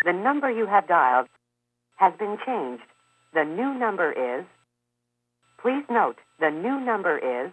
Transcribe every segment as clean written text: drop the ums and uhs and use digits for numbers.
The number you have dialed has been changed. The new number is... Please note, the new number is...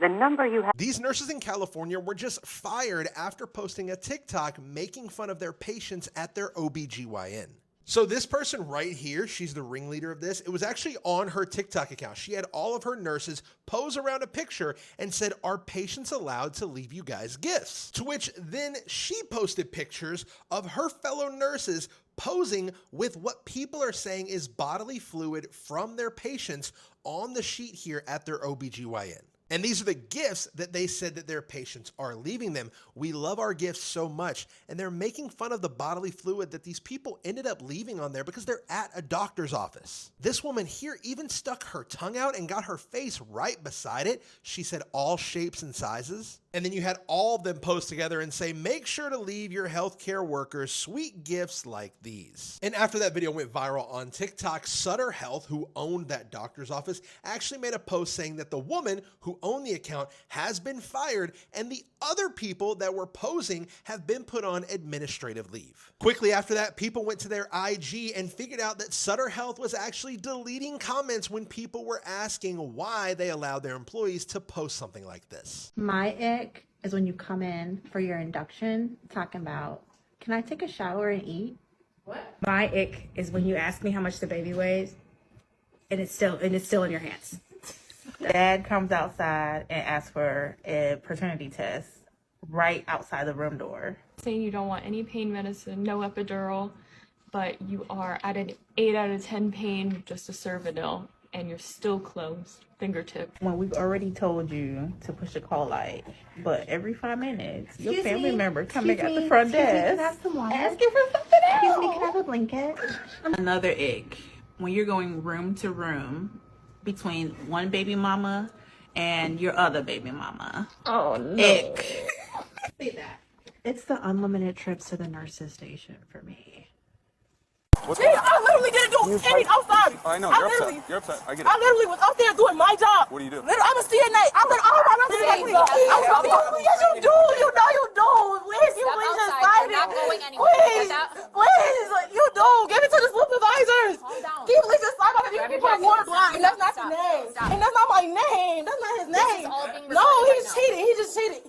The number you have... These nurses in California were just fired after posting a TikTok making fun of their patients at their OBGYN. So this person right here, she's the ringleader of this. It was actually on her TikTok account. She had all of her nurses pose around a picture and said, "Are patients allowed to leave you guys gifts?" To which then she posted pictures of her fellow nurses posing with what people are saying is bodily fluid from their patients on the sheet here at their OBGYN. And these are the gifts that they said that their patients are leaving them. We love our gifts so much. And they're making fun of the bodily fluid that these people ended up leaving on there because they're at a doctor's office. This woman here even stuck her tongue out and got her face right beside it. She said all shapes and sizes. And then you had all of them post together and say, "Make sure to leave your healthcare workers sweet gifts like these." And after that video went viral on TikTok, Sutter Health, who owned that doctor's office, actually made a post saying that the woman who owned the account has been fired and the other people that were posing have been put on administrative leave. Quickly after that, people went to their IG and figured out that Sutter Health was actually deleting comments when people were asking why they allowed their employees to post something like this. My ick is when you come in for your induction talking about, "Can I take a shower and eat?" What? My ick is when you ask me how much the baby weighs and it's still in your hands. Dad comes outside and asks for a paternity test right outside the room door. Saying you don't want any pain medicine, no epidural, but you are at an 8 out of 10 pain just a Cervidil, and you're still closed, fingertip. When we've already told you to push the call light, but every 5 minutes, your family member coming at the front desk asking for something else. Excuse me, can I have a blanket? Another ick, when you're going room to room between one baby mama and your other baby mama. Oh no. Ick. Say that. It's the unlimited trips to the nurse's station for me. I literally didn't do anything. I'm sorry. I know, you're upset. You're upset. I get it. I literally was up there doing my job. What do you do? Literally, I'm a CNA. I'm like, oh, my nurse is yes, you do. You know you do. Please, you please just fight it. Please, you do. Give it to the supervisors. Keep please just sign off. You put water block. And that's not your name. And that's not my name. That's not his name. No, he's cheating. He just cheated.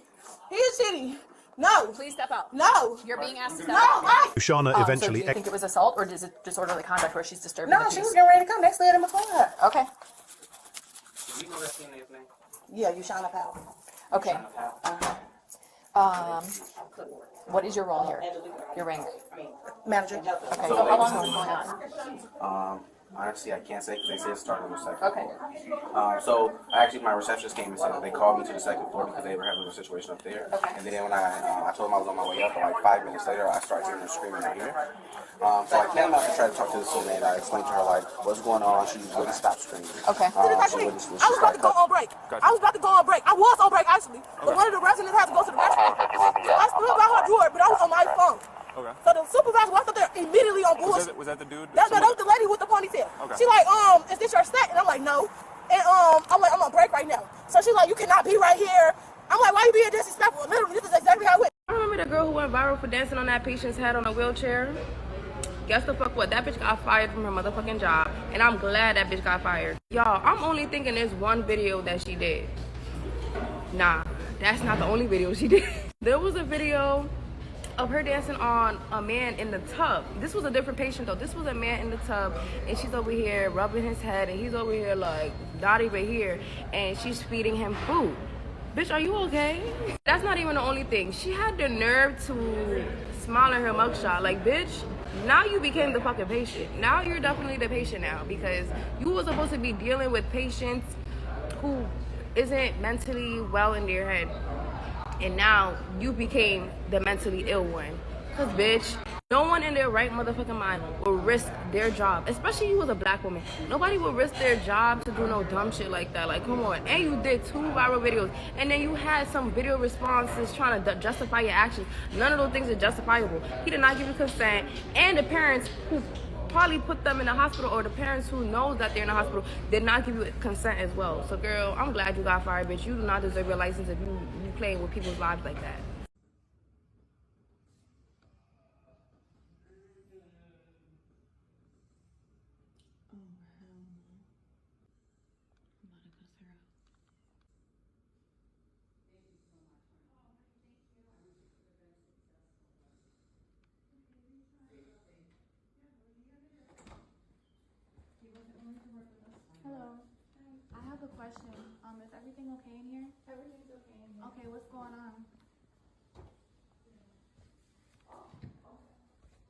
He is cheating. No. Please step out. No. You're being asked to step out. Shauna eventually... So do you think it was assault, or is it disorderly conduct where she's disturbing No, the she peace? was getting ready to come. Next lady in between her. Okay. You know that CNA's name? Yeah, you Shauna Powell. Okay. What is your role here? Your rank? Manager. Okay. So how long has this been going on? Honestly, I can't say because they say it started on the second Okay. floor. So actually, my receptionist came and said that they called me to the second floor because they were having a situation up there. Okay. And then when I told them I was on my way up, and like 5 minutes later, I started hearing her screaming in here. So I came out and tried to talk to the CNA, and I explained to her like what's going on. She wouldn't stop screaming. Okay. I was about to go on break. I was about to go on break. I was on break actually, but one of the residents had to go to the restroom. So I stood by her door, but I was on my phone. Okay. So the supervisor walked up there immediately on bullshit. Was that the dude? That was the lady with the ponytail. Okay. She like, is this your set? And I'm like, no. And I'm like, I'm on break right now. So she's like, you cannot be right here. I'm like, why you being disrespectful? Literally, this is exactly how it went. I remember the girl who went viral for dancing on that patient's head on a wheelchair. Guess the fuck what? That bitch got fired from her motherfucking job. And I'm glad that bitch got fired. Y'all, I'm only thinking there's one video that she did. Nah, that's not the only video she did. There was a video of her dancing on a man in the tub. This was a different patient though. This was a man in the tub and she's over here rubbing his head and he's over here like not even here and she's feeding him food. Bitch, are you okay? That's not even the only thing. She had the nerve to smile in her mugshot. Like, bitch, now you became the fucking patient. Now you're definitely the patient now because you were supposed to be dealing with patients who isn't mentally well in their head. And now you became the mentally ill one. Cause bitch, no one in their right motherfucking mind will risk their job, especially you as a black woman. Nobody will risk their job to do no dumb shit like that. Like, come on. And you did 2 viral videos. And then you had some video responses trying to justify your actions. None of those things are justifiable. He did not give you consent. And the parents who probably put them in the hospital, or the parents who knows that they're in the hospital, did not give you consent as well. So girl, I'm glad you got fired, bitch. You do not deserve your license if you playing with people's lives like that. question. Is everything okay in here? Everything's okay in here. Okay, what's going on?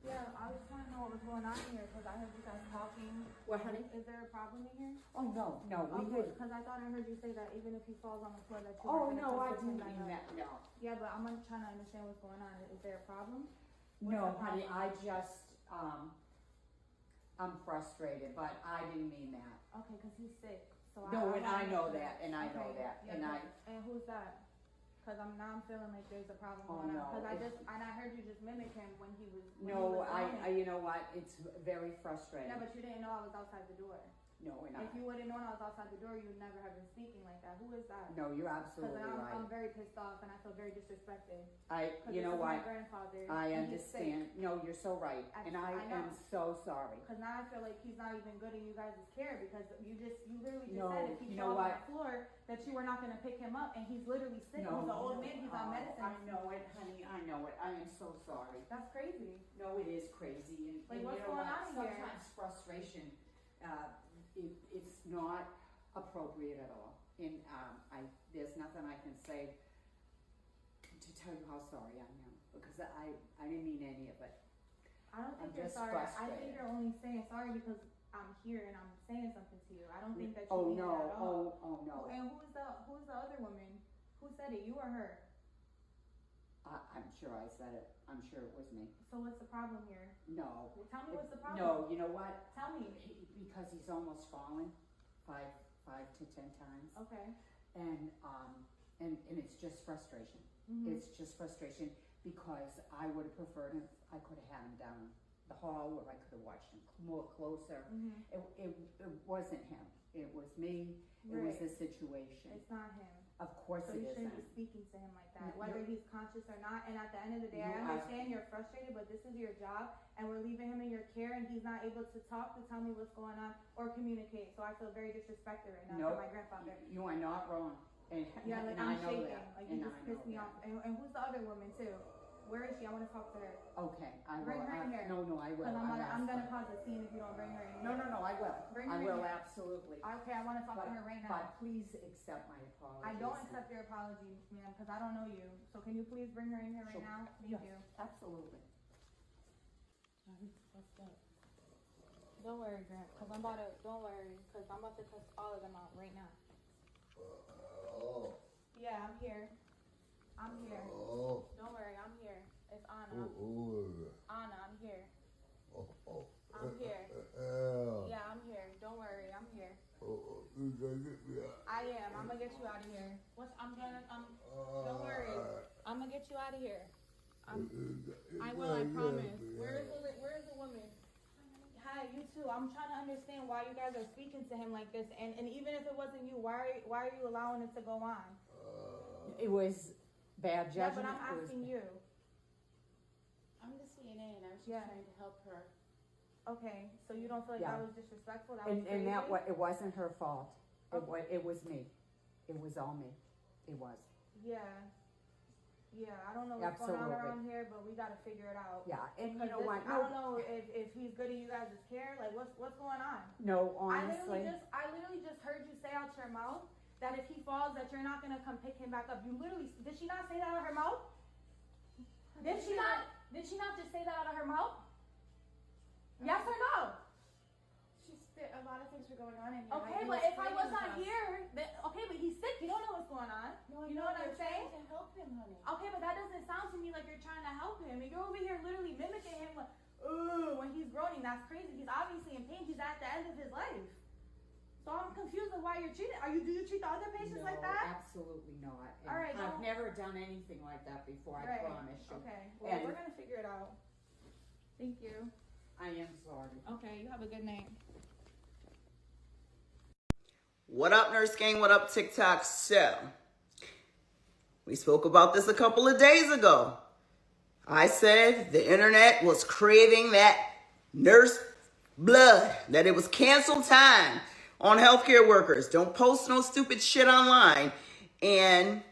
Yeah, I was trying to know what was going on here because I heard you guys talking. What, honey? Is there a problem in here? Oh, no, we Okay, didn't. because I thought I heard you say that even if he falls on the floor that you Oh, were no, gonna I pick him didn't back mean up. that, no. Yeah, but I'm trying to understand what's going on. Is there a problem? No, the honey, problem? I just, I'm frustrated, but I didn't mean that. Okay, because he's sick. So No, and I know wanna- that, and I know Okay, that, yeah, and I, And who's that? Because I'm feeling like there's a problem Oh, going on. no, Because it's- I heard you just mimic him when he was. When he no, was I, going. you know what, it's very frustrating. Yeah, but you didn't know I was outside the door. No, and I, If you would have known I was outside the door, you would never have been speaking like that. Who is that? no, you're Because absolutely I'm right. very pissed off and I feel very disrespected. You This know is my what, grandfather. I and he's sick. understand, no, you're so right, and I I know. am so sorry. Because now I feel like he's not even good in you guys' care because you literally just No, said if he you know falls on what? the floor that you were not going to pick him up and he's literally sick. No, He's an old man. He's on oh, medicine. I know it, honey, I know it, I am so sorry. That's crazy. No, it is crazy, and, Like, and what's you know going what? on here? Sometimes frustration, it's not appropriate at all. And there's nothing I can say to tell you how sorry I am because I didn't mean any of it. I don't think I'm you're just sorry. I frustrated. think you're only saying sorry because I'm here and I'm saying something to you. I don't think that you Oh mean no! that at all. Oh no! And who's the other woman? Who said it? You or her? I'm sure I said it. I'm sure it was me. So what's the problem here? No. Well, tell me what's the problem. No, you know what? Tell me. Because he's almost fallen 5 to 10 times. Okay. And it's just frustration. Mhm. It's just frustration because I would have preferred if I could have had him down the hall where I could have watched him more closer. Mhm. It wasn't him. It was me. It was Right. the situation. It's not him. Of course So it you shouldn't isn't. be speaking to him like that, No, whether you're- he's conscious or not. And at the end of the day, You I are- understand you're frustrated, but this is your job, and we're leaving him in your care, and he's not able to talk to tell me what's going on or communicate. So I feel very disrespected right now Nope. for my grandfather. You are not wrong. And, Yeah, like and I'm I know shaking. that. Like you And just I know pissed me that. off. And who's the other woman too? Where is she? I want to talk to her. Okay, I will. Bring her in here. No, I will. Because I'll I'm ask gonna her. pause the scene if you don't bring her in. No, I will. Bring I her in will here. absolutely. Okay, I want to talk to her right now. But please accept my apology. I don't accept your apology, ma'am, because I don't know you. So can you please bring her in here right Sure. now? Thank Yes, you. absolutely. What's up? Don't worry, Grant, because I'm about to, don't worry, because I'm about to cuss all of them out right now. Yeah, I'm here. I'm here. Don't worry, I'm here. It's Anna. Anna, I'm here. I'm here. Yeah, I'm here. Don't worry, I'm here. I am. I'm gonna get you out of here. Don't worry. I'm gonna get you out of here. I will, I promise. Where is the woman? Hi, you too. I'm trying to understand why you guys are speaking to him like this, and even if it wasn't you, why are you allowing it to go on? It was bad Yeah, judgment. but I'm It was- asking you. I'm the CNA and I was just Yeah. trying to help her. Okay, so you don't feel like Yeah. that was disrespectful? That was And crazy? it wasn't her fault. Okay. It was me. It was all me. It was. Yeah. Yeah, I don't know what's going on Absolutely. around here, but we gotta figure it out. Yeah, and you Because know what? I don't know if he's good at you guys' care. Like, what's going on? No, honestly. I literally just heard you say out your mouth that if he falls, that you're not gonna come pick him back up. You literally, did she not say that out of her mouth? Did she not just say that out of her mouth? Yes or no? A lot of things were going on in here. Okay, but if I was not here, then, okay, but he's sick. You don't know what's going on. No, you know what I'm saying? To help him, honey. Okay, but that doesn't sound to me like you're trying to help him. And you're over here literally mimicking him like, when he's groaning. That's crazy. He's obviously in pain. He's at the end of his life. So I'm confused of why you're treating. Do you treat the other patients like that? Absolutely not. And All right, I've never done anything like that before. I promise you. Okay. Well, And we're gonna figure it out. Thank you. I am sorry. Okay. You have a good night. What up, Nurse Gang? What up, TikTok? So, we spoke about this a couple of days ago. I said the internet was craving that nurse blood, that it was cancel time on healthcare workers. Don't post no stupid shit online. And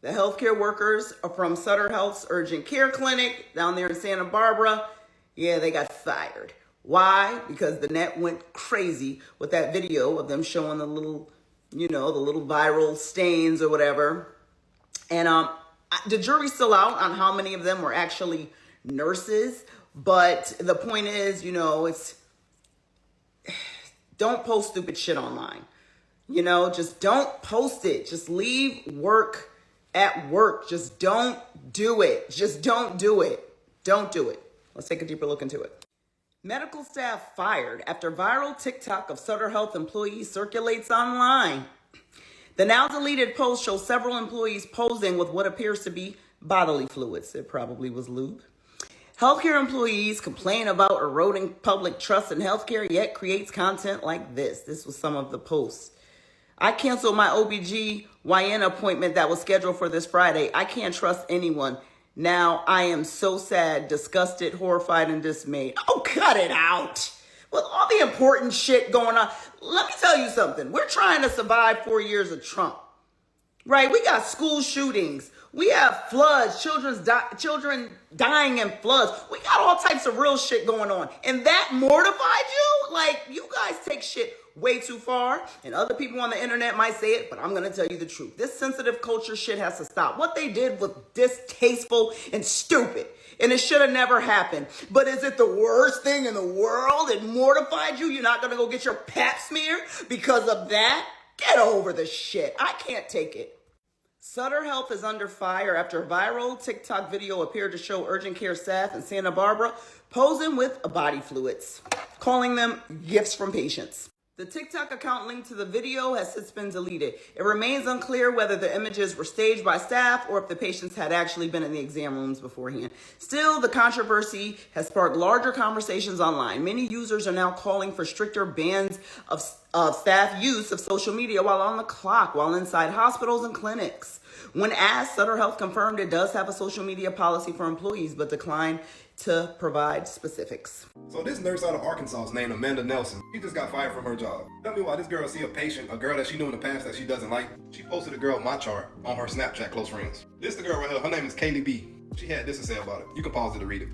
the healthcare workers are from Sutter Health's Urgent Care Clinic down there in Santa Barbara. Yeah, they got fired. Why? Because the net went crazy with that video of them showing the little you know, the little viral stains or whatever. And the jury's still out on how many of them were actually nurses. But the point is, you know, don't post stupid shit online. You know, just don't post it. Just leave work at work. Just don't do it. Just don't do it. Don't do it. Let's take a deeper look into it. Medical staff fired after viral TikTok of Sutter Health employee circulates online. The now deleted post shows several employees posing with what appears to be bodily fluids. It probably was lube. Healthcare employees complain about eroding public trust in healthcare, yet creates content like this. This was some of the posts. I canceled my OBGYN appointment that was scheduled for this Friday. I can't trust anyone. Now I am so sad, disgusted, horrified, and dismayed. Oh, cut it out. With all the important shit going on, let me tell you something. We're trying to survive 4 years of Trump, right? We got school shootings. We have floods, children dying in floods. We got all types of real shit going on. And that mortified you? Like, you guys take shit way too far. And other people on the internet might say it, but I'm going to tell you the truth. This sensitive culture shit has to stop. What they did was distasteful and stupid. And it should have never happened. But is it the worst thing in the world? It mortified you? You're not going to go get your pap smear because of that? Get over the shit. I can't take it. Sutter Health is under fire after a viral TikTok video appeared to show urgent care staff in Santa Barbara posing with body fluids, calling them gifts from patients. The TikTok account linked to the video has since been deleted. It remains unclear whether the images were staged by staff or if the patients had actually been in the exam rooms beforehand. Still, the controversy has sparked larger conversations online. Many users are now calling for stricter bans of staff use of social media while on the clock, while inside hospitals and clinics. When asked, Sutter Health confirmed it does have a social media policy for employees, but declined to provide specifics. So this nurse out of Arkansas is named Amanda Nelson. She just got fired from her job. Tell me why this girl see a patient, a girl that she knew in the past that she doesn't like. She posted a girl my chart on her Snapchat close friends. This the girl right here. Her name is Kaylee B. She had this to say about it. You can pause it to read it.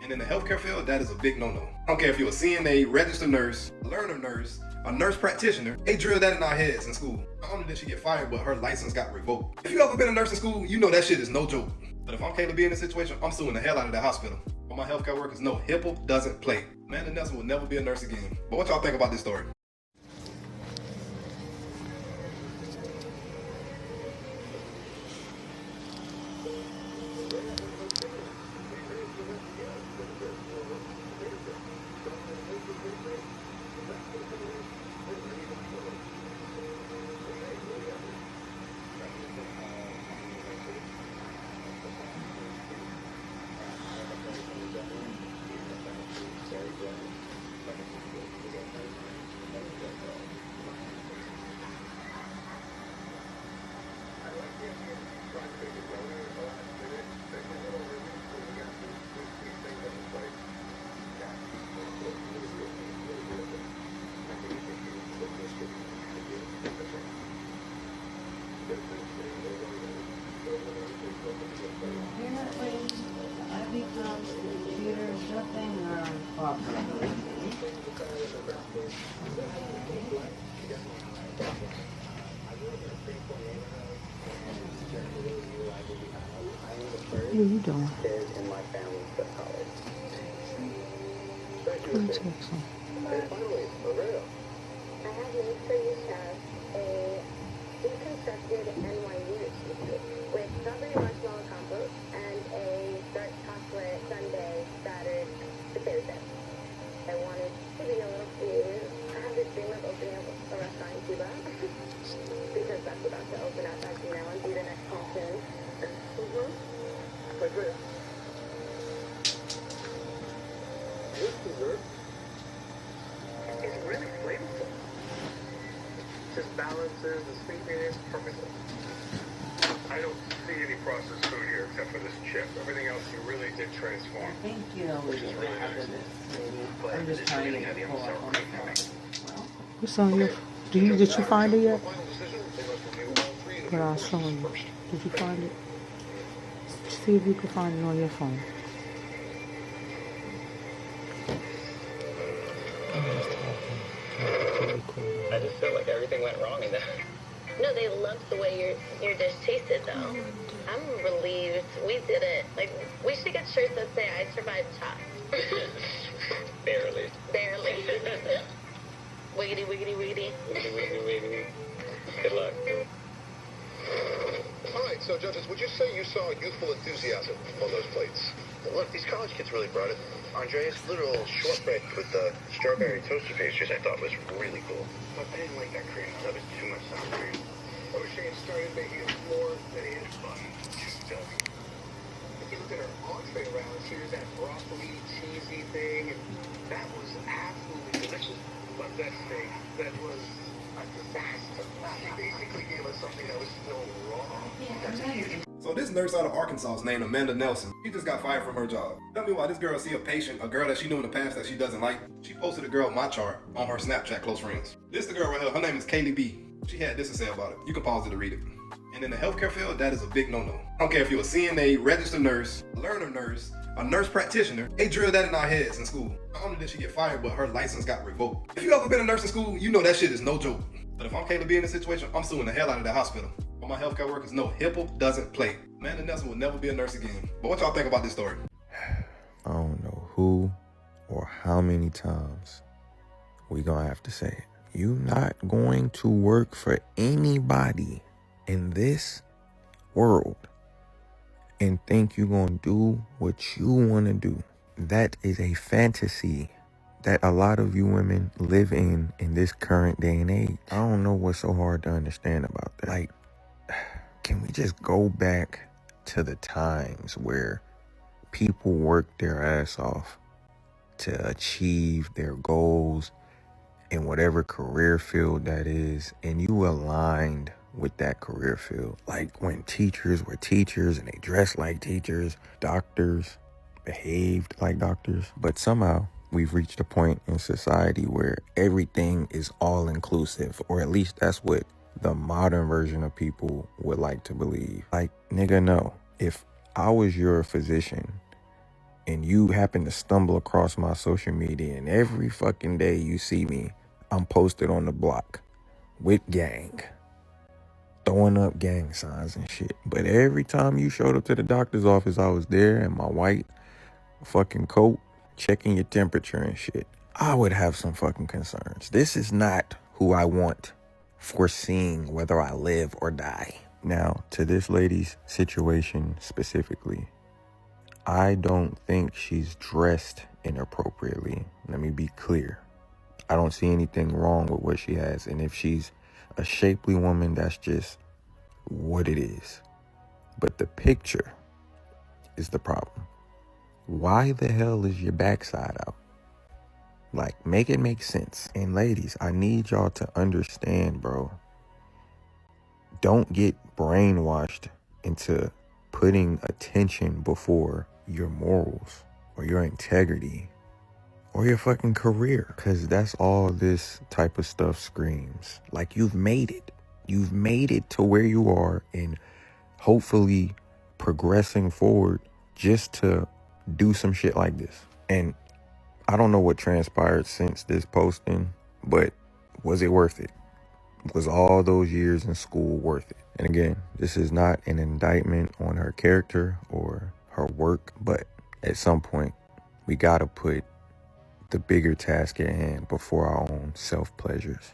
And in the healthcare field, that is a big no-no. I don't care if you're a CNA, registered nurse, a learner nurse, a nurse practitioner. They drilled that in our heads in school. Not only did she get fired, but her license got revoked. If you ever been a nurse in school, you know that shit is no joke. But if I'm Kaylee B in this situation, I'm suing the hell out of that hospital. But my healthcare workers know HIPAA doesn't play. Amanda Nelson will never be a nurse again. But what y'all think about this story? What are you doing? What are you texting? I have made for you have a deconstructed NYU with strawberry marshmallow compote and a dark chocolate sundae battered potato chips. I wanted to be a little creative. I have this dream of opening up a restaurant in Cuba because that's about to open up, as you know, and be the next function. Like this. This dessert is really flavorful. Just balances the sweetness perfectly. I don't see any processed food here except for this chip. Everything else you really did transform. I think, you know, we should have this. Maybe. I'm just trying to get it pulled up on the phone. What's on your... Did you find it yet? But I'll show you. Did you find it? See if you can find it on your phone. I just feel like everything went wrong in that. No, they loved the way your dish tasted, though. I'm relieved we did it. Like, we should get shirts that say, I survived CHOP. Barely. Barely. Wiggity, wiggity, wiggity. Wiggity, wiggity, wiggity. Good luck. All right, so judges, would you say you saw youthful enthusiasm on those plates? Look, these college kids really brought it. Andrea's little shortbread with the strawberry toaster pastries I thought was really cool. But I didn't like that cream. That was too much sour cream. I wish they had started making it more than it is fun. If you look at her entree around, she was that broccoli, cheesy thing, and that was absolutely delicious. But that steak, that was a disaster. She basically gave us something that was still raw. So this nurse out of Arkansas is named Amanda Nelson. She just got fired from her job. Tell me why this girl see a patient, a girl that she knew in the past that she doesn't like. She posted a girl my chart on her Snapchat close friends. This the girl right here, her name is Kaylee B. She had this to say about it. You can pause it to read it. And in the healthcare field, that is a big no-no. I don't care if you're a CNA, registered nurse, learner nurse, a nurse practitioner. They drilled that in our heads in school. Not only did she get fired, but her license got revoked. If you ever been a nurse in school, you know that shit is no joke. But if I'm Kaylee B in this situation, I'm suing the hell out of that hospital. But my healthcare workers know HIPAA doesn't play. Amanda Nelson will never be a nurse again. But what y'all think about this story? I don't know who or how many times we gonna have to say it. You not going to work for anybody in this world and think you gonna do what you wanna do. That is a fantasy that a lot of you women live in this current day and age. I don't know what's so hard to understand about that. Like, can we just go back to the times where people worked their ass off to achieve their goals in whatever career field that is, and you aligned with that career field? Like when teachers were teachers and they dressed like teachers, doctors behaved like doctors. But somehow we've reached a point in society where everything is all inclusive, or at least that's what the modern version of people would like to believe. Like, nigga, no. If I was your physician and you happen to stumble across my social media and every fucking day you see me, I'm posted on the block with gang, throwing up gang signs and shit. But every time you showed up to the doctor's office, I was there in my white fucking coat, checking your temperature and shit. I would have some fucking concerns. This is not who I want foreseeing whether I live or die. Now, to this lady's situation specifically, I don't think she's dressed inappropriately. Let me be clear. I don't see anything wrong with what she has. And if she's a shapely woman, that's just what it is. But the picture is the problem. Why the hell is your backside out? Like, make it make sense. And ladies, I need y'all to understand, bro. Don't get brainwashed into putting attention before your morals or your integrity or your fucking career. Because that's all this type of stuff screams. Like, you've made it. You've made it to where you are, and hopefully progressing forward just to do some shit like this. And I don't know what transpired since this posting, but was it worth it? Was all those years in school worth it? And again, this is not an indictment on her character or her work, but at some point, we gotta put the bigger task at hand before our own self-pleasures.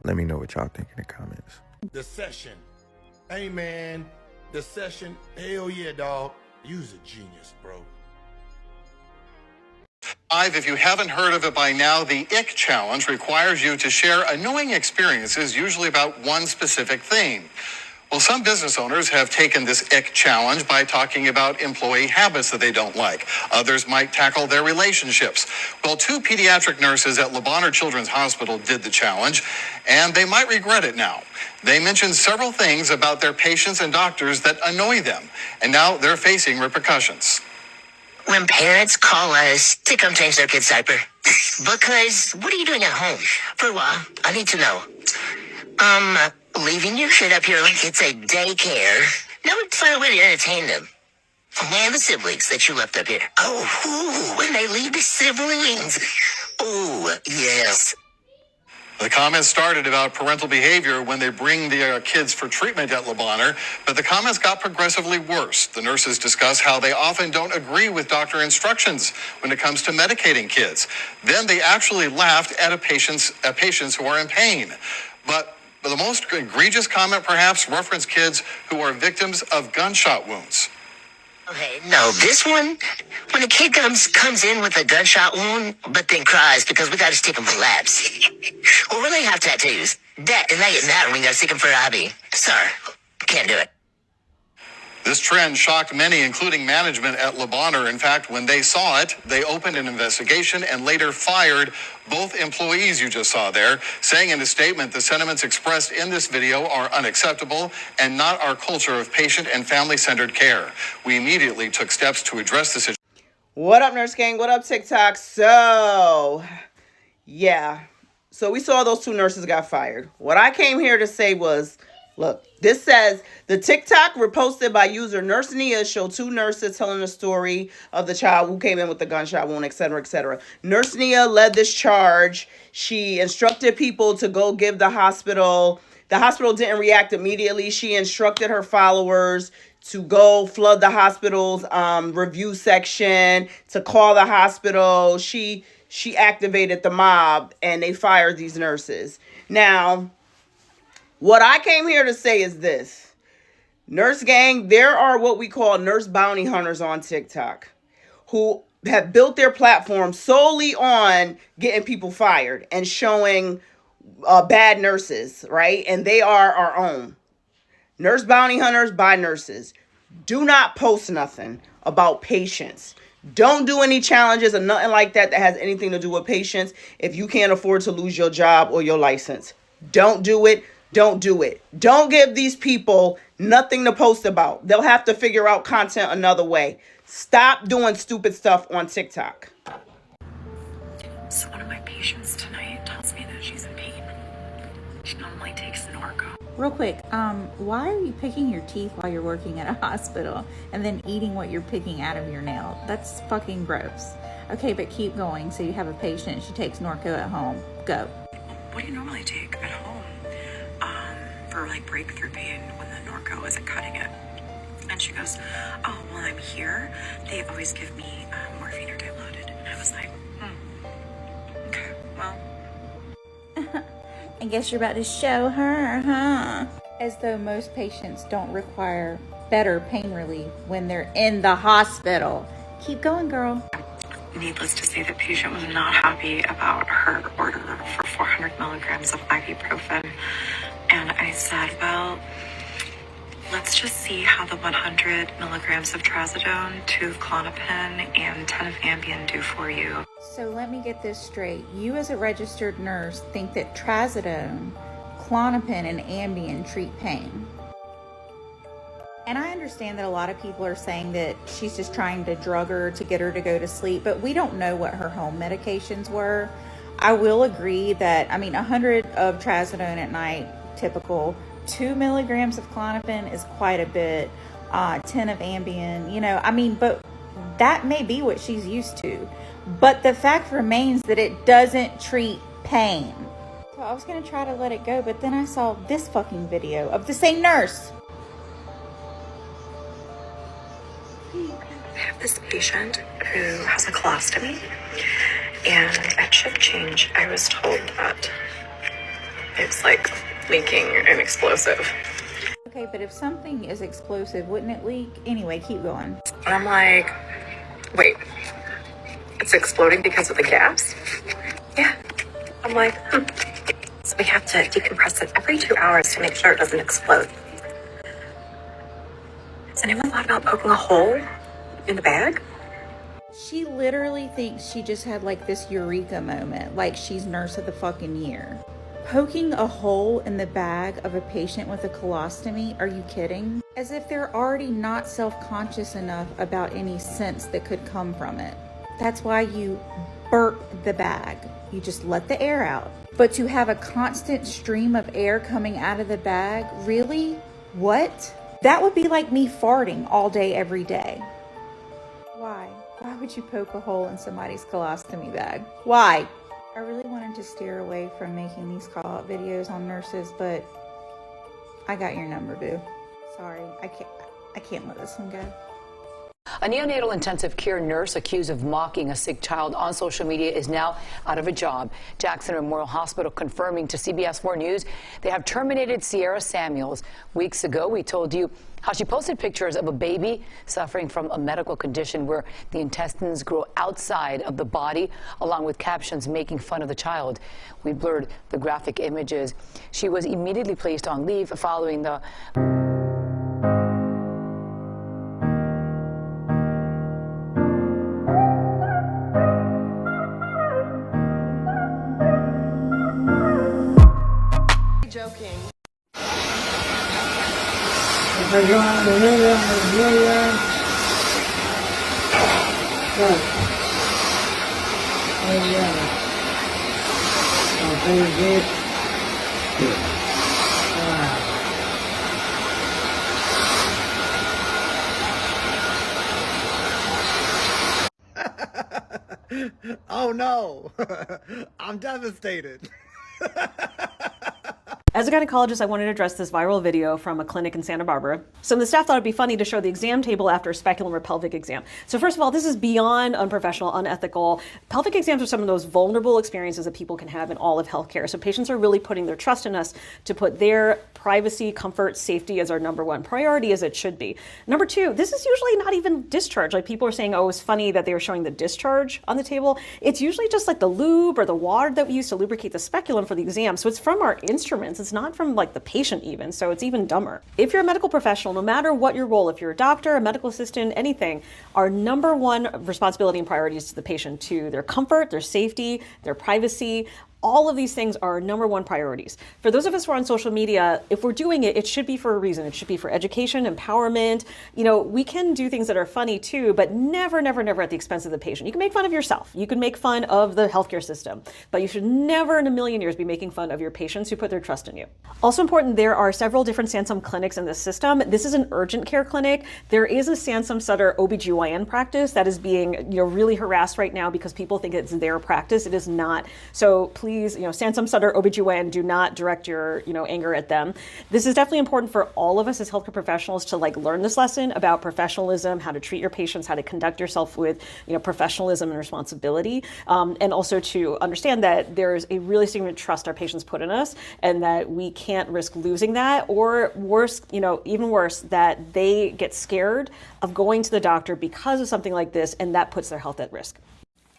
Let me know what y'all think in the comments. The session. Hey, man. The session. Hell yeah, dog. You's a genius, bro. If you haven't heard of it by now, the Ick Challenge requires you to share annoying experiences, usually about one specific theme. Well, some business owners have taken this Ick Challenge by talking about employee habits that they don't like. Others might tackle their relationships. Well, 2 pediatric nurses at Le Bonheur Children's Hospital did the challenge, and they might regret it now. They mentioned several things about their patients and doctors that annoy them, and now they're facing repercussions. When parents call us to come change their kid's diaper. Because what are you doing at home? For a while, I need to know. Leaving your shit up here like it's a daycare. Now we find a way to entertain them. And the siblings that you left up here. Oh, when they leave the siblings. Oh, yes. The comments started about parental behavior when they bring their kids for treatment at Le Bonheur, but the comments got progressively worse. The nurses discuss how they often don't agree with doctor instructions when it comes to medicating kids. Then they actually laughed at patients who are in pain. But the most egregious comment perhaps referenced kids who are victims of gunshot wounds. Okay, no, this one, when a kid comes in with a gunshot wound, but then cries because we gotta stick him for labs. Or when they have tattoos. That, and they get mad when we gotta stick him for a hobby. Sorry, can't do it. This trend shocked many, including management at Le Bonheur. In fact, when they saw it, they opened an investigation and later fired both employees you just saw there, saying in a statement, the sentiments expressed in this video are unacceptable and not our culture of patient and family-centered care. We immediately took steps to address the situation. What up, Nurse Gang? What up, TikTok? So, yeah. So we saw those two nurses got fired. What I came here to say was, look, this says, the TikTok reposted by user Nurse Nia showed two nurses telling the story of the child who came in with the gunshot wound, etc., etc. Nurse Nia led this charge. She instructed people to go give the hospital. The hospital didn't react immediately. She instructed her followers to go flood the hospital's review section, to call the hospital. She activated the mob, and they fired these nurses. Now, what I came here to say is this. Nurse Gang, there are what we call nurse bounty hunters on TikTok who have built their platform solely on getting people fired and showing bad nurses, right? And they are our own. Nurse bounty hunters by nurses. Do not post nothing about patients. Don't do any challenges or nothing like that that has anything to do with patients if you can't afford to lose your job or your license. Don't do it. Don't do it. Don't give these people nothing to post about. They'll have to figure out content another way. Stop doing stupid stuff on TikTok. So one of my patients tonight tells me that she's in pain. She normally takes Norco. Real quick, why are you picking your teeth while you're working at a hospital and then eating what you're picking out of your nail? That's fucking gross. Okay, but keep going. So you have a patient, she takes Norco at home. Go. What do you normally take at home? For like breakthrough pain when the Norco isn't cutting it. And she goes, oh, well, I'm here. They always give me morphine or diluted. And I was like, okay, well. I guess you're about to show her, huh? As though most patients don't require better pain relief when they're in the hospital. Keep going, girl. Needless to say, the patient was not happy about her order for 400 milligrams of ibuprofen. And I said, well, let's just see how the 100 milligrams of trazodone, 2 of Klonopin, and 10 of Ambien do for you. So let me get this straight. You as a registered nurse think that trazodone, Klonopin, and Ambien treat pain. And I understand that a lot of people are saying that she's just trying to drug her to get her to go to sleep, but we don't know what her home medications were. I will agree that, 100 of trazodone at night, typical. 2 milligrams of Klonopin is quite a bit. 10 of Ambien, but that may be what she's used to. But the fact remains that it doesn't treat pain. So I was going to try to let it go, but then I saw this fucking video of the same nurse. I have this patient who has a colostomy, and at shift change, I was told that it's like leaking and explosive. Okay, but if something is explosive, wouldn't it leak? Anyway, keep going. And I'm like, wait, it's exploding because of the gas? Yeah. I'm like, So we have to decompress it every 2 hours to make sure it doesn't explode. Has anyone thought about poking a hole in the bag? She literally thinks she just had like this eureka moment, like she's nurse of the fucking year. Poking a hole in the bag of a patient with a colostomy? Are you kidding? As if they're already not self-conscious enough about any sense that could come from it. That's why you burp the bag. You just let the air out. But to have a constant stream of air coming out of the bag, really? What? That would be like me farting all day, every day. Why? Why would you poke a hole in somebody's colostomy bag? Why? I really want to trying to steer away from making these call-out videos on nurses, but I got your number, boo. Sorry, I can't let this one go. A neonatal intensive care nurse accused of mocking a sick child on social media is now out of a job. Jackson Memorial Hospital confirming to CBS 4 News they have terminated Sierra Samuels. Weeks ago, we told you how she posted pictures of a baby suffering from a medical condition where the intestines grow outside of the body, along with captions making fun of the child. We blurred the graphic images. She was immediately placed on leave following the... Joking. Oh no, I'm devastated. As a gynecologist, I wanted to address this viral video from a clinic in Santa Barbara. Some of the staff thought it'd be funny to show the exam table after a speculum or pelvic exam. So first of all, this is beyond unprofessional, unethical. Pelvic exams are some of those vulnerable experiences that people can have in all of healthcare. So patients are really putting their trust in us to put their privacy, comfort, safety as our number one priority, as it should be. Number two, this is usually not even discharge. Like people are saying, oh, it's funny that they were showing the discharge on the table. It's usually just like the lube or the water that we use to lubricate the speculum for the exam. So it's from our instruments. It's not from like the patient even, so it's even dumber. If you're a medical professional, no matter what your role, if you're a doctor, a medical assistant, anything, our number one responsibility and priority is to the patient, to their comfort, their safety, their privacy. All of these things are number one priorities. For those of us who are on social media, if we're doing it, it should be for a reason. It should be for education, empowerment. You know, we can do things that are funny too, but never, never, never at the expense of the patient. You can make fun of yourself. You can make fun of the healthcare system, but you should never in a million years be making fun of your patients who put their trust in you. Also important, there are several different Sansum clinics in this system. This is an urgent care clinic. There is a Sansum Sutter OBGYN practice that is being, really harassed right now because people think it's their practice. It is not. So please, Sansum Sutter OBGYN, do not direct your, anger at them. This is definitely important for all of us as healthcare professionals to learn this lesson about professionalism, how to treat your patients, how to conduct yourself with, professionalism and responsibility. And also to understand that there's a really significant trust our patients put in us and that we can't risk losing that, or worse, even worse, that they get scared of going to the doctor because of something like this, and that puts their health at risk.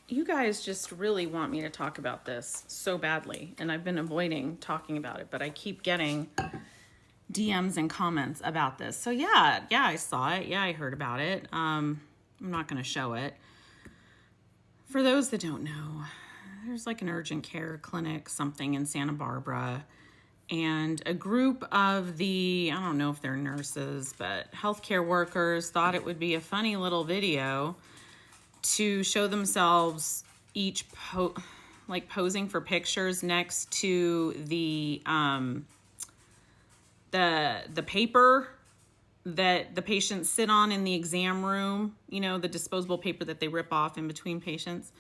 You guys just really want me to talk about this so badly, and I've been avoiding talking about it, but I keep getting DMs and comments about this. So yeah, I saw it. Yeah, I heard about it. I'm not going to show it. For those that don't know, there's an urgent care clinic, something in Santa Barbara, and a group of the, I don't know if they're nurses, but healthcare workers thought it would be a funny little video to show themselves each posing for pictures next to the paper that the patients sit on in the exam room, the disposable paper that they rip off in between patients.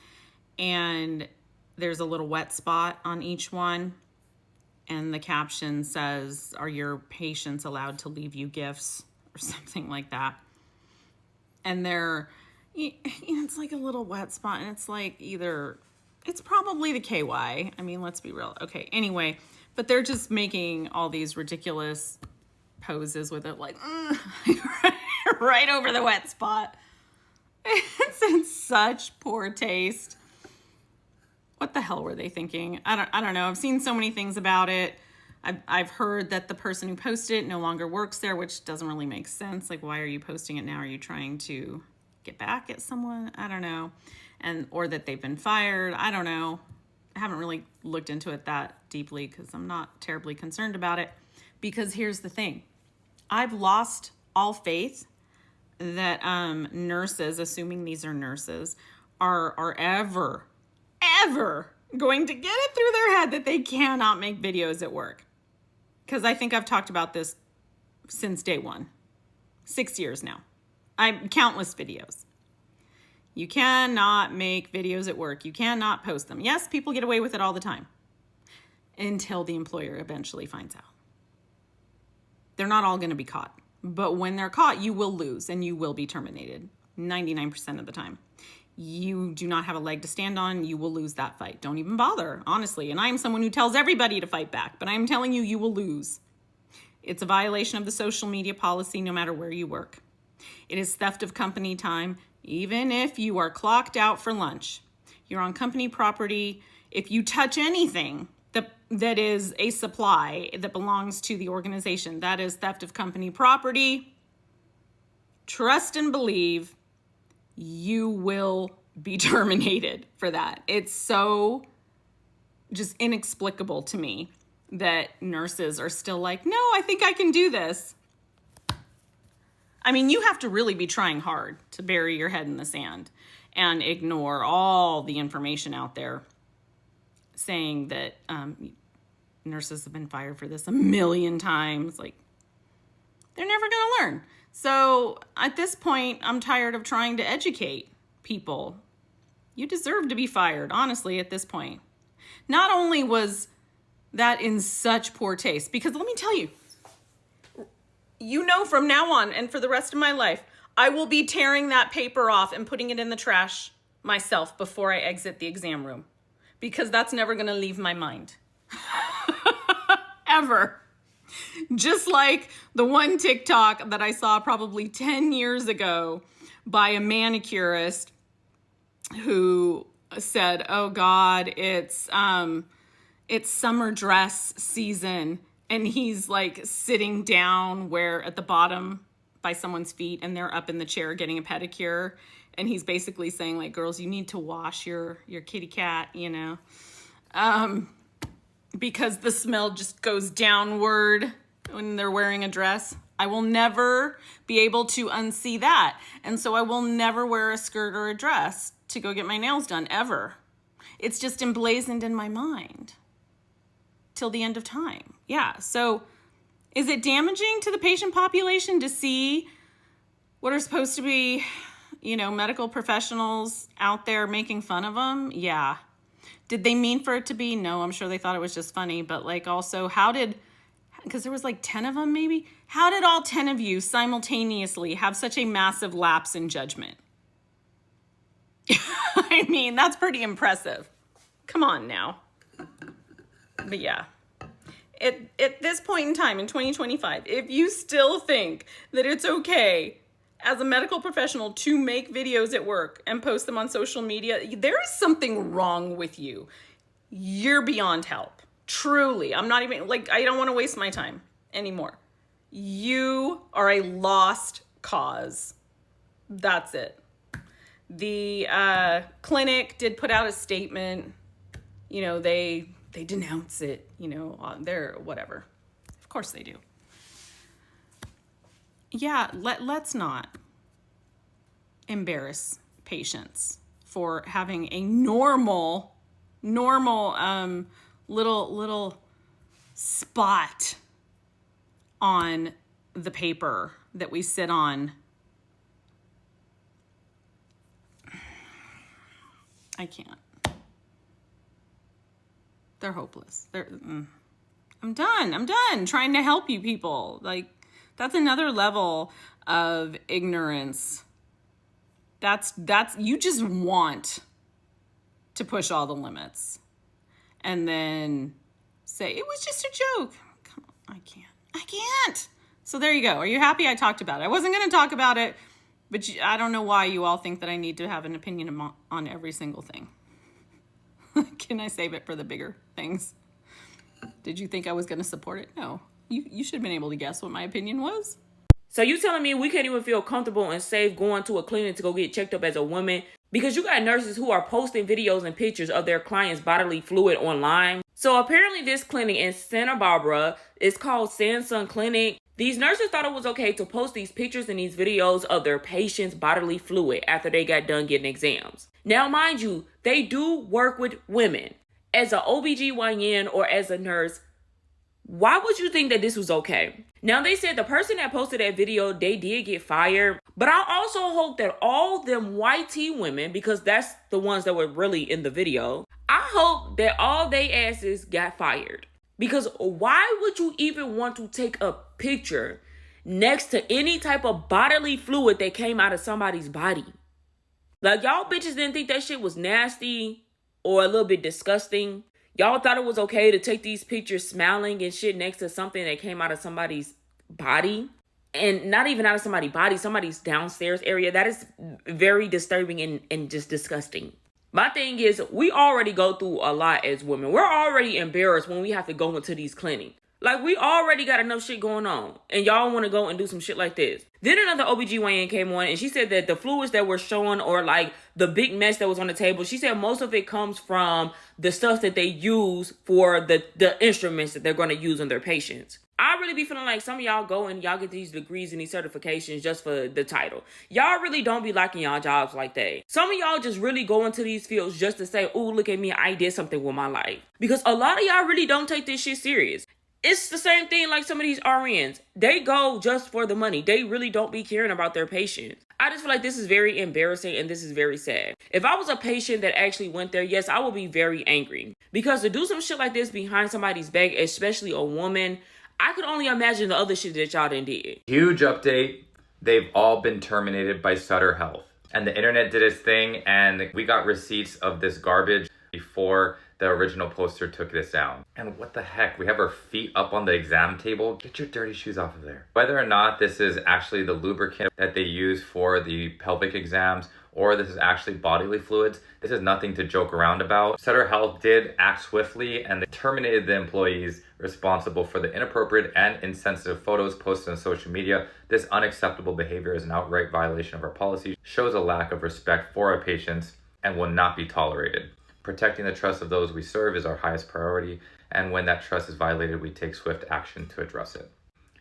And there's a little wet spot on each one. And the caption says, "Are your patients allowed to leave you gifts?" or something like that. And it's like a little wet spot, and it's it's probably the KY. I mean, let's be real. Okay, anyway, but they're just making all these ridiculous poses with it, right over the wet spot. It's in such poor taste. What the hell were they thinking? I don't know. I've seen so many things about it. I've heard that the person who posted it no longer works there, which doesn't really make sense. Why are you posting it now? Are you trying to get back at someone? I don't know. Or that they've been fired. I don't know. I haven't really looked into it that deeply because I'm not terribly concerned about it. Because here's the thing. I've lost all faith that nurses, assuming these are nurses, are ever going to get it through their head that they cannot make videos at work. Because I think I've talked about this since day one. 6 years now. Countless videos. You cannot make videos at work. You cannot post them. Yes, people get away with it all the time until the employer eventually finds out. They're not all going to be caught. But when they're caught, you will lose and you will be terminated 99% of the time. You do not have a leg to stand on. You will lose that fight. Don't even bother, honestly. And I am someone who tells everybody to fight back, but I'm telling you, you will lose. It's a violation of the social media policy no matter where you work. It is theft of company time, even if you are clocked out for lunch. You're on company property. If you touch anything that is a supply that belongs to the organization, that is theft of company property. Trust and believe you will be terminated for that. It's so just inexplicable to me that nurses are still like, no, I think I can do this. I mean, you have to really be trying hard to bury your head in the sand and ignore all the information out there saying that nurses have been fired for this a million times. Like, they're never going to learn. So at this point, I'm tired of trying to educate people. You deserve to be fired, honestly, at this point. Not only was that in such poor taste, because let me tell you, you know, from now on and for the rest of my life, I will be tearing that paper off and putting it in the trash myself before I exit the exam room, because that's never going to leave my mind. Ever. Just like the one TikTok that I saw probably 10 years ago by a manicurist who said, oh God, it's summer dress season. And he's like sitting down where at the bottom by someone's feet and they're up in the chair getting a pedicure. And he's basically saying like, girls, you need to wash your kitty cat, you know, because the smell just goes downward when they're wearing a dress. I will never be able to unsee that. And so I will never wear a skirt or a dress to go get my nails done, ever. It's just emblazoned in my mind till the end of time. Yeah, so is it damaging to the patient population to see what are supposed to be, you know, medical professionals out there making fun of them? Yeah. Did they mean for it to be? No, I'm sure they thought it was just funny. But like also, because there was like 10 of them maybe, how did all 10 of you simultaneously have such a massive lapse in judgment? I mean, that's pretty impressive. Come on now. But yeah, at this point in time in 2025, if you still think that it's okay as a medical professional to make videos at work and post them on social media, there is something wrong with you. You're beyond help. Truly. I'm not even, like, I don't want to waste my time anymore. You are a lost cause. That's it. The clinic did put out a statement. You know, they denounce it, you know, on their whatever. Of course they do. Yeah, let's not embarrass patients for having a normal little spot on the paper that we sit on. I can't. They're hopeless. I'm done trying to help you people. Like, that's another level of ignorance. That's you just want to push all the limits and then say it was just a joke. Come on, I can't. So there you go. Are you happy I talked about it? I wasn't going to talk about it, but I don't know why you all think that I need to have an opinion on every single thing. Can I save it for the bigger things? Did you think I was going to support it? No. You should have been able to guess what my opinion was. So you telling me we can't even feel comfortable and safe going to a clinic to go get checked up as a woman because you got nurses who are posting videos and pictures of their clients' bodily fluid online? So apparently this clinic in Santa Barbara is called Sansun Clinic. These nurses thought it was okay to post these pictures and these videos of their patients' bodily fluid after they got done getting exams. Now, mind you, they do work with women. As an OBGYN or as a nurse, Why would you think that this was okay? Now, they said the person that posted that video, they did get fired. But I also hope that all them white tea women, because that's the ones that were really in the video, I hope that all they asses got fired. Because why would you even want to take a picture next to any type of bodily fluid that came out of somebody's body? Like, y'all bitches didn't think that shit was nasty or a little bit disgusting. Y'all thought it was okay to take these pictures smiling and shit next to something that came out of somebody's body. And not even out of somebody's body, somebody's downstairs area. That is very disturbing and just disgusting. My thing is, we already go through a lot as women. We're already embarrassed when we have to go into these clinics. Like, we already got enough shit going on. And y'all want to go and do some shit like this. Then another OBGYN came on and she said that the fluids that were showing, or like the big mess that was on the table, she said most of it comes from the stuff that they use for the instruments that they're going to use on their patients. I really be feeling like some of y'all go and y'all get these degrees and these certifications just for the title. Y'all really don't be liking y'all jobs like that. Some of y'all just really go into these fields just to say, oh, look at me, I did something with my life. Because a lot of y'all really don't take this shit serious. It's the same thing like some of these RNs. They go just for the money. They really don't be caring about their patients. I just feel like this is very embarrassing and this is very sad. If I was a patient that actually went there, yes, I would be very angry. Because to do some shit like this behind somebody's back, especially a woman, I could only imagine the other shit that y'all done did. Huge update. They've all been terminated by Sutter Health. And the internet did its thing, and we got receipts of this garbage before the original poster took this down. And what the heck? We have our feet up on the exam table. Get your dirty shoes off of there. Whether or not this is actually the lubricant that they use for the pelvic exams, or this is actually bodily fluids, this is nothing to joke around about. Sutter Health did act swiftly and they terminated the employees responsible for the inappropriate and insensitive photos posted on social media. This unacceptable behavior is an outright violation of our policy, shows a lack of respect for our patients, and will not be tolerated. Protecting the trust of those we serve is our highest priority, and when that trust is violated, we take swift action to address it.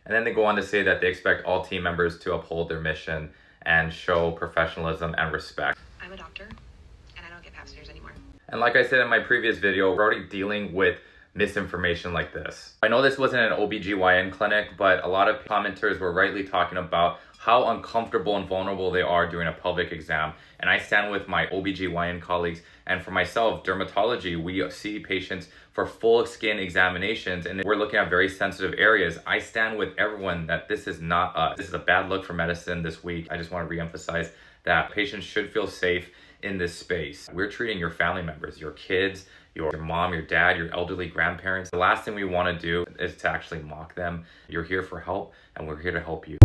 And then they go on to say that they expect all team members to uphold their mission and show professionalism and respect. I'm a doctor, and I don't get pap smears anymore. And like I said in my previous video, we're already dealing with misinformation like this. I know this wasn't an OBGYN clinic, but a lot of commenters were rightly talking about how uncomfortable and vulnerable they are during a pelvic exam. And I stand with my OBGYN colleagues, and for myself, dermatology, we see patients for full skin examinations and we're looking at very sensitive areas. I stand with everyone that this is not us. This is a bad look for medicine this week. I just want to reemphasize that patients should feel safe in this space. We're treating your family members, your kids, your mom, your dad, your elderly grandparents. The last thing we want to do is to actually mock them. You're here for help, and we're here to help you.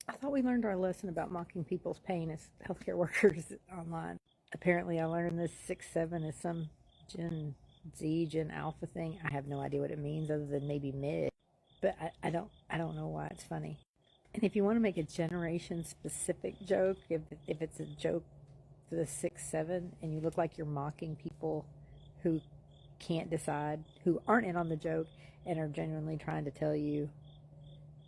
I thought we learned our lesson about mocking people's pain as healthcare workers online. Apparently I learned this 6'7" is some Gen Z, Gen Alpha thing. I have no idea what it means other than maybe mid. But I don't know why it's funny. And if you want to make a generation specific joke, if it's a joke for the 6'7" and you look like you're mocking people who can't decide, who aren't in on the joke and are genuinely trying to tell you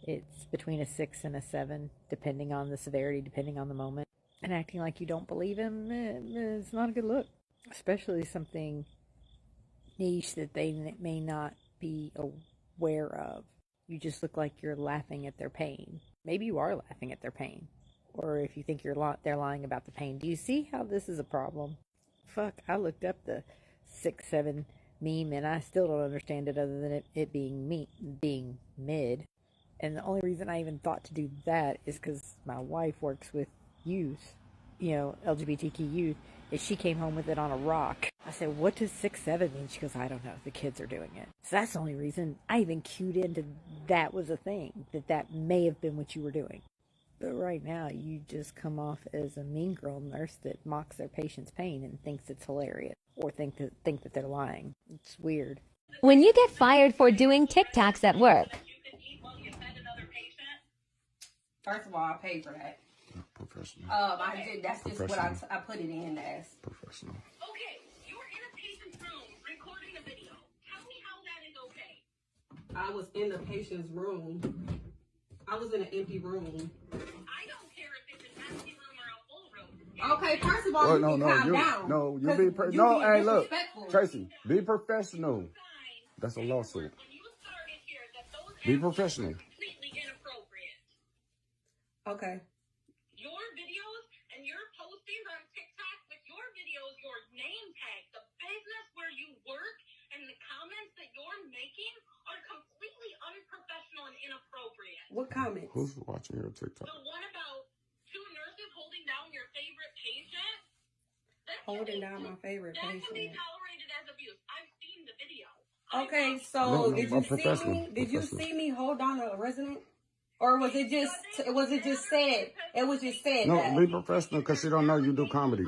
it's between a 6 and a 7, depending on the severity, depending on the moment, and acting like you don't believe him, it's not a good look. Especially something niche that they may not be aware of. You just look like you're laughing at their pain. Maybe you are laughing at their pain. Or if you think they're lying about the pain. Do you see how this is a problem? Fuck, I looked up the 6'7" meme and I still don't understand it other than it being mid. And the only reason I even thought to do that is because my wife works with youth, LGBTQ youth, and she came home with it on a rock. I said, what does 6'7" mean? She goes, I don't know. The kids are doing it. So that's the only reason I even cued into that was a thing, that may have been what you were doing. But right now, you just come off as a mean girl nurse that mocks their patient's pain and thinks it's hilarious, or think that they're lying. It's weird. When you get fired for doing TikToks at work. First of all, I paid for that. Professional. I did. That's just what I put it in as. Professional. Okay, you were in a patient's room recording a video. Tell me how that is okay. I was in the patient's room. I was in an empty room. I don't care if it's an empty room or a full room. Okay, first of all, hey, look, Tracy, be professional. That's a lawsuit. Be professional. Okay. Your videos and your postings on TikTok with your videos, your name tag, the business where you work, and the comments that you're making are completely unprofessional and inappropriate. What comments? Who's watching your TikTok? The one about two nurses holding down your favorite patient. Holding down my favorite That patient. can be tolerated as abuse. I've seen the video. Okay, so did you see me hold down a resident? Or was it just said? It was just said. No, that. be professional because she don't know you do comedy.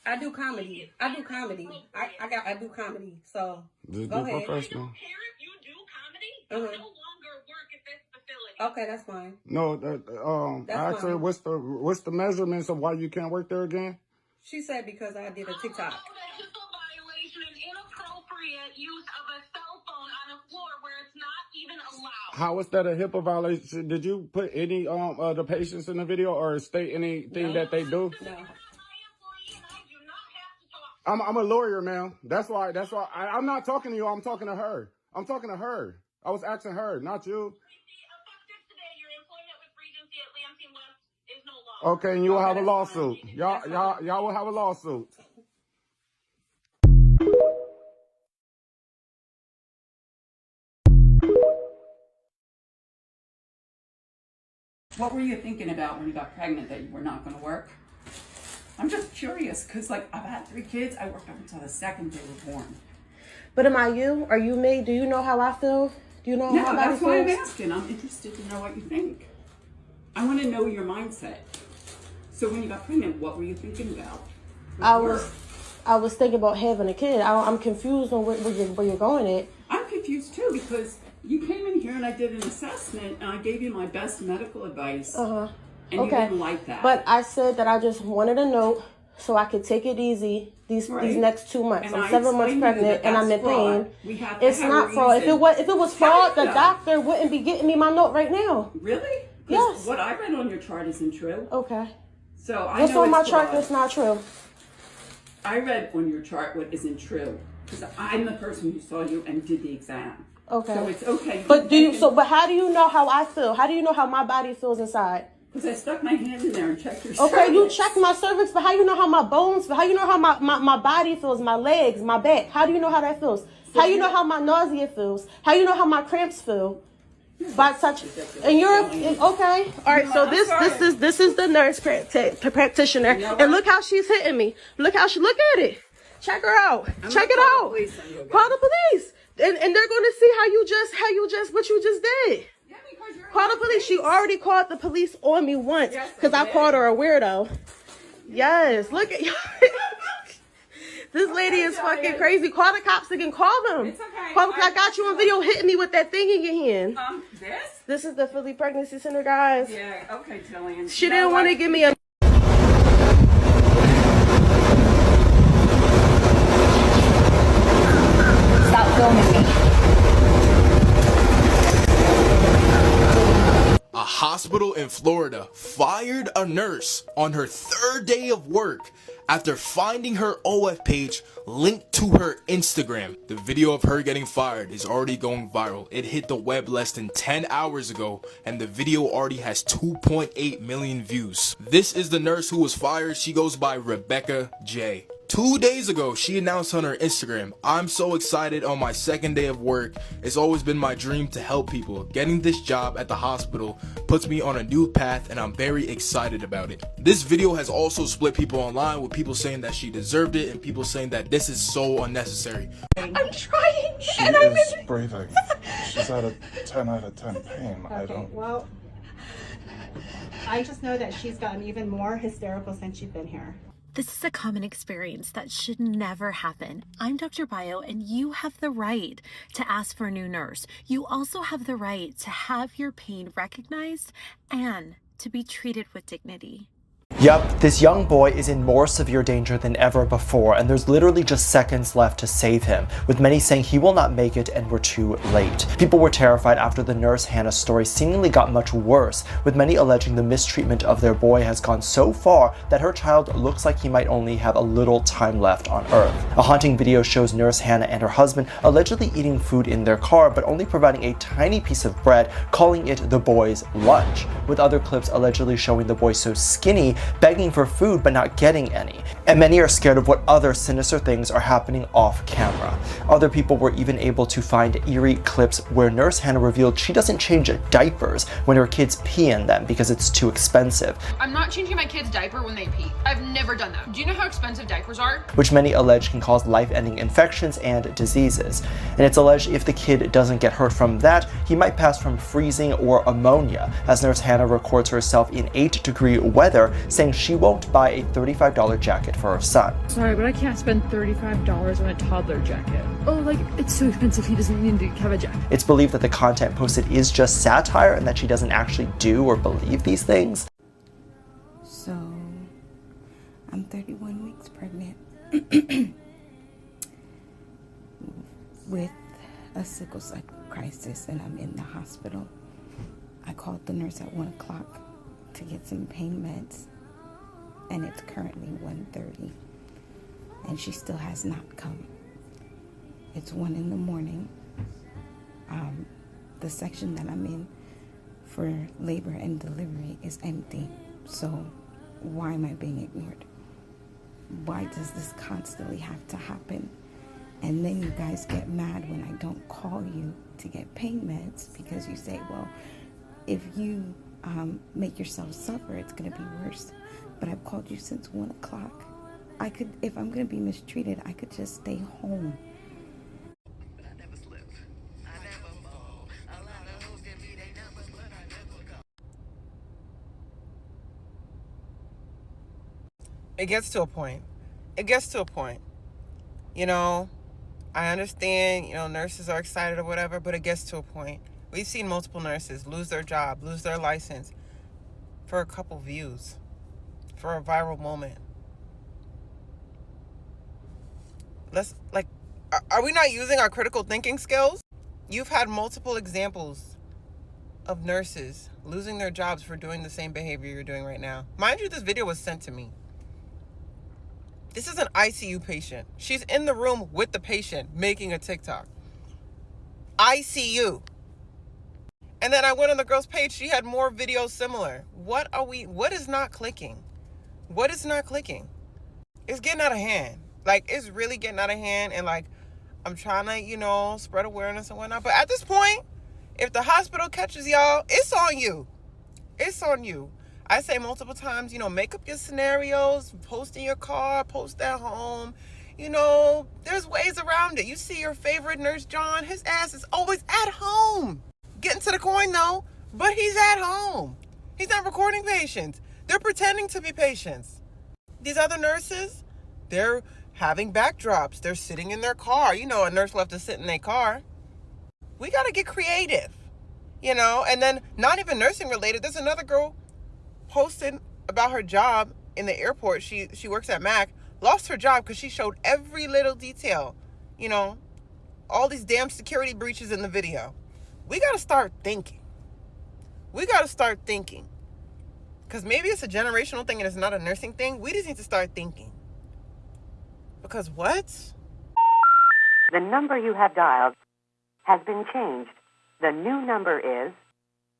I do comedy. I do comedy. I do comedy. So Just go be ahead. professional. Okay, that's fine. No, That's I asked her fine. what's the measurements of why you can't work there again? She said because I did a TikTok. Inappropriate use of a cell phone on a floor where it's not even allowed. How is that a HIPAA violation? Did you put any the patients in the video or state anything that they do? No. I'm a lawyer, man. That's why I'm not talking to you. I'm talking to her. I was asking her, not you. Okay, and you will have a lawsuit. Y'all will have a lawsuit. What were you thinking about when you got pregnant that you were not going to work? I'm just curious because, I've had 3 kids. I worked up until the second they were born. But am I you? Are you me? Do you know how I feel? Do you know how my body that's why I'm feels? asking. I'm interested to know what you think. I want to know your mindset. So when you got pregnant, what were you thinking about? I was thinking about having a kid. I'm confused on where you're going at. I'm confused too because you came in here and I did an assessment and I gave you my best medical advice. And you didn't like that. But I said that I just wanted a note so I could take it easy these next 2 months. And I'm I 7 months explained to you pregnant that and I'm that's in pain. fraud. We have It's to have not a fraud. reason. If it was fraud, the doctor wouldn't be getting me my note right now. Really? Yes. What I read on your chart isn't true. Okay. So I What's know on my it's chart fraud. that's not true? I read on your chart what isn't true because I'm the person who saw you and did the exam. Okay. So it's okay. But but how do you know how I feel? How do you know how my body feels inside? Because I stuck my hand in there and checked your Okay, you cervix. check my cervix, but how you know how my bones feel? How you know how my body feels, my legs, my back? How do you know how that feels? How you know how my nausea feels? How you know how my cramps feel? By touch, and you're okay. All right, so this is the nurse practitioner, and look how she's hitting me. Look at it. Check her out. Check it out. Call the police, and they're going to see what you just did. Call the police. She already called the police on me once because I called her a weirdo. Yes, look at you. This lady is fucking crazy. Call the cops again. Call them. It's okay. Call them. I got you on video hitting me with that thing in your hand. This? This is the Philly Pregnancy Center, guys. Yeah, okay, Jillian. She didn't want to give me a... Stop filming me. A hospital in Florida fired a nurse on her 3rd day of work after finding her OF page linked to her Instagram. The video of her getting fired is already going viral. It hit the web less than 10 hours ago and the video already has 2.8 million views. This is the nurse who was fired. She goes by Rebecca J. 2 days ago, she announced on her Instagram, "I'm so excited on my second day of work. It's always been my dream to help people. Getting this job at the hospital puts me on a new path and I'm very excited about it." This video has also split people online, with people saying that she deserved it and people saying that this is so unnecessary. I'm trying. She and is breathing. She's at a 10 out of 10 pain. I don't... Well, I just know that she's gotten even more hysterical since you've been here. This is a common experience that should never happen. I'm Dr. Bio, and you have the right to ask for a new nurse. You also have the right to have your pain recognized and to be treated with dignity. Yep, this young boy is in more severe danger than ever before, and there's literally just seconds left to save him, with many saying he will not make it and we're too late. People were terrified after the nurse Hannah's story seemingly got much worse, with many alleging the mistreatment of their boy has gone so far that her child looks like he might only have a little time left on Earth. A haunting video shows Nurse Hannah and her husband allegedly eating food in their car, but only providing a tiny piece of bread, calling it the boy's lunch, with other clips allegedly showing the boy so skinny, begging for food but not getting any. And many are scared of what other sinister things are happening off camera. Other people were even able to find eerie clips where Nurse Hannah revealed she doesn't change diapers when her kids pee in them because it's too expensive. I'm not changing my kid's diaper when they pee. I've never done that. Do you know how expensive diapers are? Which many allege can cause life-ending infections and diseases. And it's alleged if the kid doesn't get hurt from that, he might pass from freezing or ammonia, as Nurse Hannah records herself in 8-degree weather, saying she won't buy a $35 jacket for her son. Sorry, but I can't spend $35 on a toddler jacket. Oh, like, it's so expensive, he doesn't need to have a jacket. It's believed that the content posted is just satire and that she doesn't actually do or believe these things. So, I'm 31 weeks pregnant with a sickle cell crisis, and I'm in the hospital. I called the nurse at 1 o'clock to get some pain meds, and it's currently 1:30, and she still has not come. It's 1 in the morning. The section that I'm in for labor and delivery is empty, so why am I being ignored? Why does this constantly have to happen? And then you guys get mad when I don't call you to get pain meds because you say, well, if you make yourself suffer, it's going to be worse. But I've called you since 1 o'clock. I could, if I'm going to be mistreated, I could just stay home. It gets to a point. It gets to a point. You know, I understand, you know, nurses are excited or whatever, but it gets to a point. We've seen multiple nurses lose their job, lose their license for a couple views, for a viral moment. Are we not using our critical thinking skills? You've had multiple examples of nurses losing their jobs for doing the same behavior you're doing right now. Mind you, this video was sent to me. This is an ICU patient. She's in the room with the patient making a TikTok. ICU. And then I went on the girl's page. She had more videos similar. What is not clicking? What is not clicking? It's getting out of hand. Like, it's really getting out of hand. And like, I'm trying to, you know, spread awareness and whatnot. But at this point, if the hospital catches y'all, it's on you. It's on you. I say multiple times, you know, make up your scenarios, post in your car, post at home. You know, there's ways around it. You see your favorite Nurse John, his ass is always at home. Getting to the coin though, but he's at home. He's not recording patients. They're pretending to be patients. These other nurses, they're having backdrops. They're sitting in their car. You know, a nurse left to sit in their car. We got to get creative, you know, and then not even nursing related. There's another girl posted about her job in the airport. She works at Mac, lost her job because she showed every little detail, you know, all these damn security breaches in the video. We got to start thinking. We got to start thinking. Because maybe it's a generational thing and it's not a nursing thing. We just need to start thinking. Because what? The number you have dialed has been changed. The new number is